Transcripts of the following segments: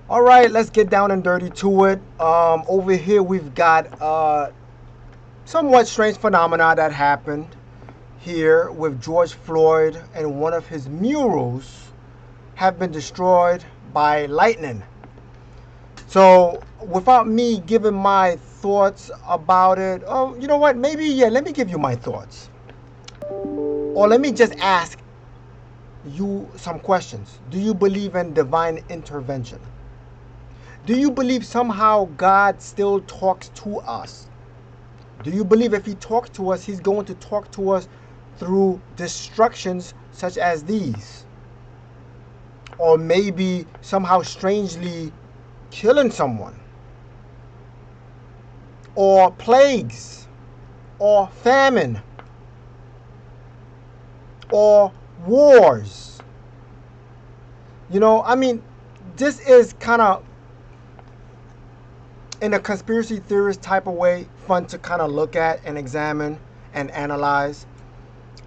All right, let's get down and dirty to it. Over here we've got somewhat strange phenomena that happened here with George Floyd, and one of his murals have been destroyed by lightning. So without me giving my thoughts about it, oh, you know what? Maybe, yeah, let me give you my thoughts. Or let me just ask you some questions. Do you believe in divine intervention? Do you believe somehow God still talks to us? Do you believe if he talks to us, he's going to talk to us through destructions such as these? Or maybe somehow strangely killing someone? Or plagues? Or famine? Or wars? You know, I mean, this is kind of, in a conspiracy theorist type of way, fun to kind of look at and examine and analyze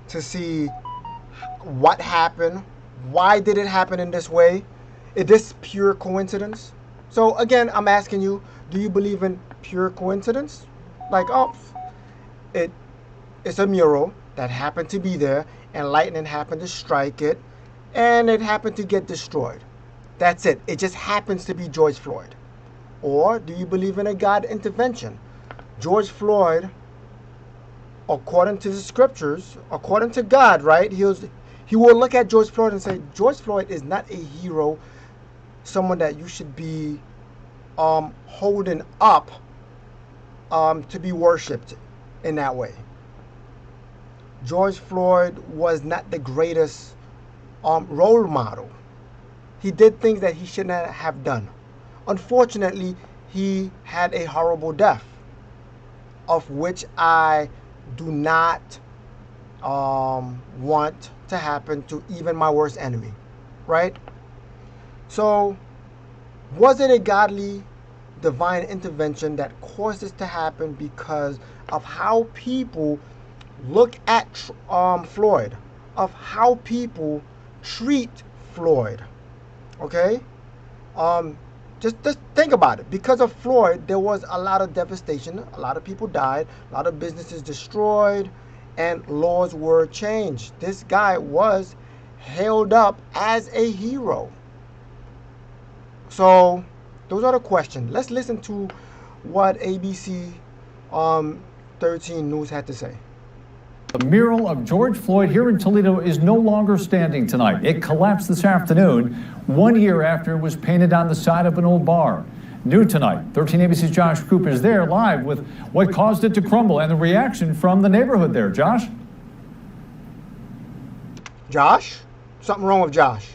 to see what happened. Why did it happen in this way? Is this pure coincidence? So again, I'm asking you, do you believe in pure coincidence? Like, oh, it's a mural that happened to be there and lightning happened to strike it and it happened to get destroyed. That's it. It just happens to be George Floyd. Or do you believe in a God intervention? George Floyd, according to the scriptures, according to God, right? He will look at George Floyd and say, George Floyd is not a hero, someone that you should be holding up to be worshipped in that way. George Floyd was not the greatest role model. He did things that he should not have done. Unfortunately, he had a horrible death, of which I do not want to happen to even my worst enemy, right? So, was it a godly, divine intervention that caused this to happen because of how people look at Floyd, of how people treat Floyd, okay? Just think about it. Because of Floyd, there was a lot of devastation. A lot of people died. A lot of businesses destroyed. And laws were changed. This guy was held up as a hero. So, those are the questions. Let's listen to what ABC 13 News had to say. The mural of George Floyd here in Toledo is no longer standing tonight. It collapsed this afternoon, 1 year after it was painted on the side of an old bar. New tonight, 13 ABC's Josh Cooper is there live with what caused it to crumble and the reaction from the neighborhood there. Josh? Josh? Something wrong with Josh.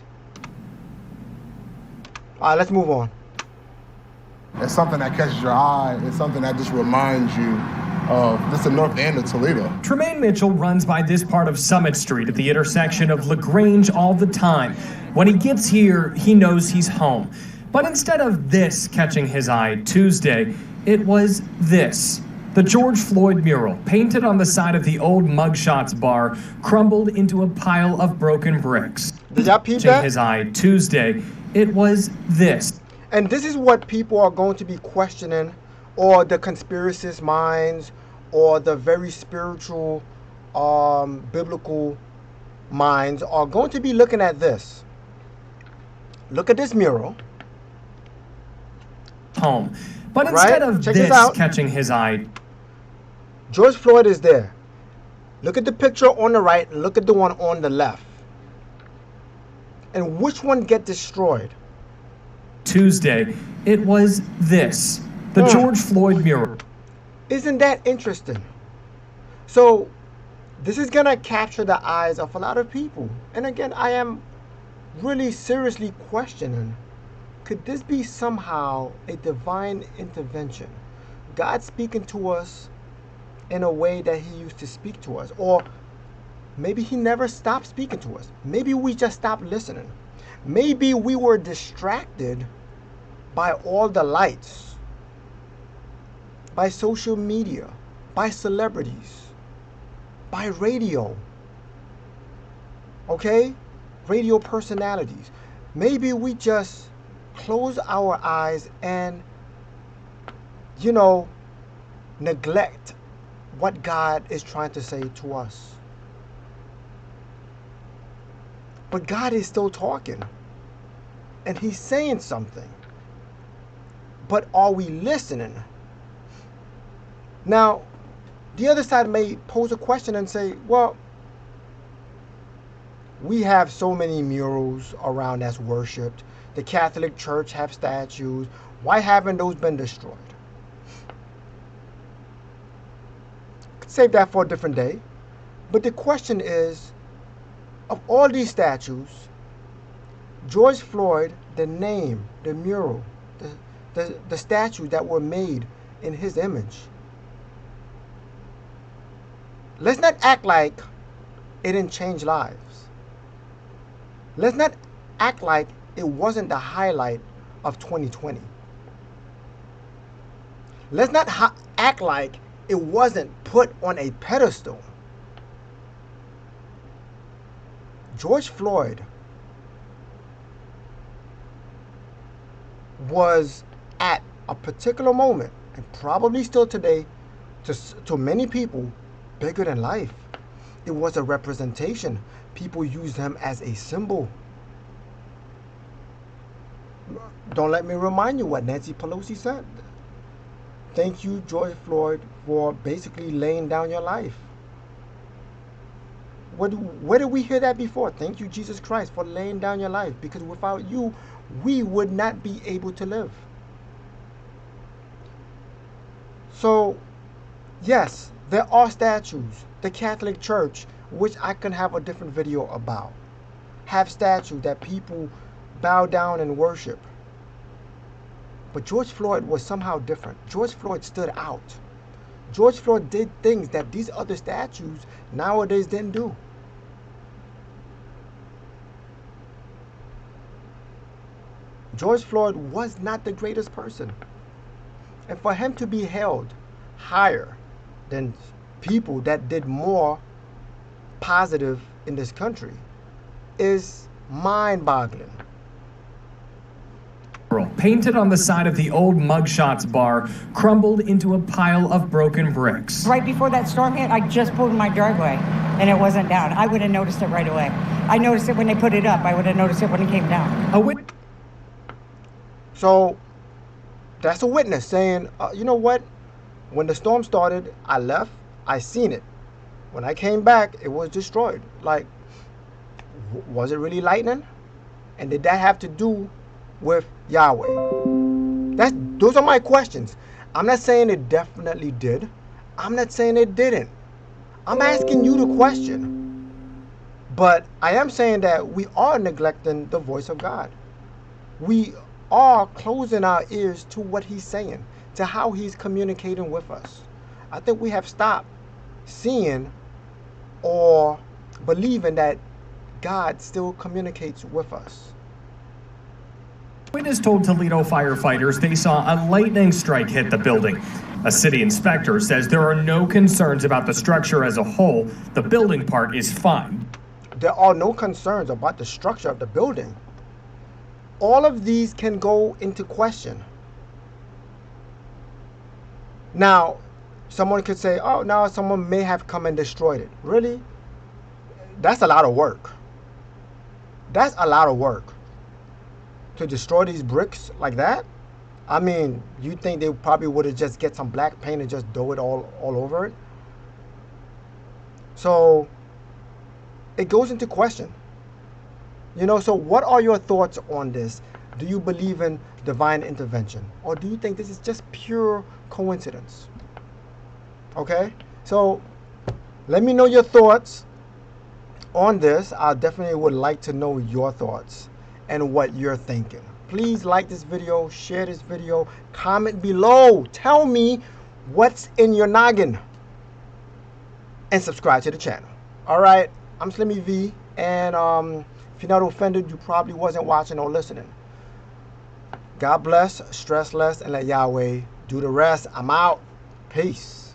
All right, let's move on. It's something that catches your eye. It's something that just reminds you of just the north end of Toledo. Tremaine Mitchell runs by this part of Summit Street at the intersection of LaGrange all the time. When he gets here, he knows he's home. But instead of this catching his eye Tuesday, it was this. The George Floyd mural, painted on the side of the old Mugshots bar, crumbled into a pile of broken bricks. Did y'all peep that? Catching his eye Tuesday, it was this. And this is what people are going to be questioning, or the conspiracist minds, or the very spiritual, biblical minds are going to be looking at this. Look at this mural. Home. But instead of this catching his eye, George Floyd is there. Look at the picture on the right and look at the one on the left. And which one get destroyed? Tuesday, it was this. The George Floyd mural. Isn't that interesting? So, this is going to capture the eyes of a lot of people. And again, I am really seriously questioning, could this be somehow a divine intervention? God speaking to us in a way that he used to speak to us. Or maybe he never stopped speaking to us. Maybe we just stopped listening. Maybe we were distracted by all the lights, by social media, by celebrities, by radio, okay? Radio personalities. Maybe we just close our eyes and, neglect what God is trying to say to us. But God is still talking, and he's saying something. But are we listening? Now, the other side may pose a question and say, well, we have so many murals around that's worshipped. The Catholic Church have statues. Why haven't those been destroyed? Save that for a different day. But the question is, of all these statues, George Floyd, the name, the mural, the statues that were made in his image, let's not act like it didn't change lives. Let's not act like it wasn't the highlight of 2020. Let's not act like it wasn't put on a pedestal. George Floyd was at a particular moment, and probably still today, to many people, bigger than life. It was a representation. People used him as a symbol. Don't let me remind you what Nancy Pelosi said. Thank you, George Floyd, for basically laying down your life. Where did we hear that before? Thank you, Jesus Christ, for laying down your life, because without you, we would not be able to live. So, yes, there are statues. The Catholic Church, which I can have a different video about, have statues that people bow down and worship. But George Floyd was somehow different. George Floyd stood out. George Floyd did things that these other statues nowadays didn't do. George Floyd was not the greatest person. And for him to be held higher than people that did more positive in this country is mind-boggling. Painted on the side of the old Mugshots bar, crumbled into a pile of broken bricks. Right before that storm hit, I just pulled in my driveway, and it wasn't down. I would have noticed it right away. I noticed it when they put it up. I would have noticed it when it came down. So that's a witness saying, you know what? When the storm started, I left. I seen it. When I came back, it was destroyed. Like, was it really lightning? And did that have to do with Yahweh? Those are my questions. I'm not saying it definitely did. I'm not saying it didn't. I'm asking you the question. But I am saying that we are neglecting the voice of God. We are closing our ears to what he's saying, to how he's communicating with us. I think we have stopped seeing or believing that God still communicates with us. Witness told Toledo firefighters they saw a lightning strike hit the building. A city inspector says there are no concerns about the structure as a whole. The building part is fine. There are no concerns about the structure of the building. All of these can go into question. Now, someone could say, oh, now someone may have come and destroyed it. Really? That's a lot of work. That's a lot of work. To destroy these bricks like that? I mean, you think they probably would have just get some black paint and just do it all over it? So, it goes into question. So what are your thoughts on this? Do you believe in divine intervention? Or do you think this is just pure coincidence? Okay? So, let me know your thoughts on this. I definitely would like to know your thoughts and what you're thinking. Please like this video, share this video, comment below. Tell me what's in your noggin. And subscribe to the channel. Alright, I'm Slimmy V, and if you're not offended, you probably wasn't watching or listening. God bless, stress less, and let Yahweh do the rest. I'm out. Peace.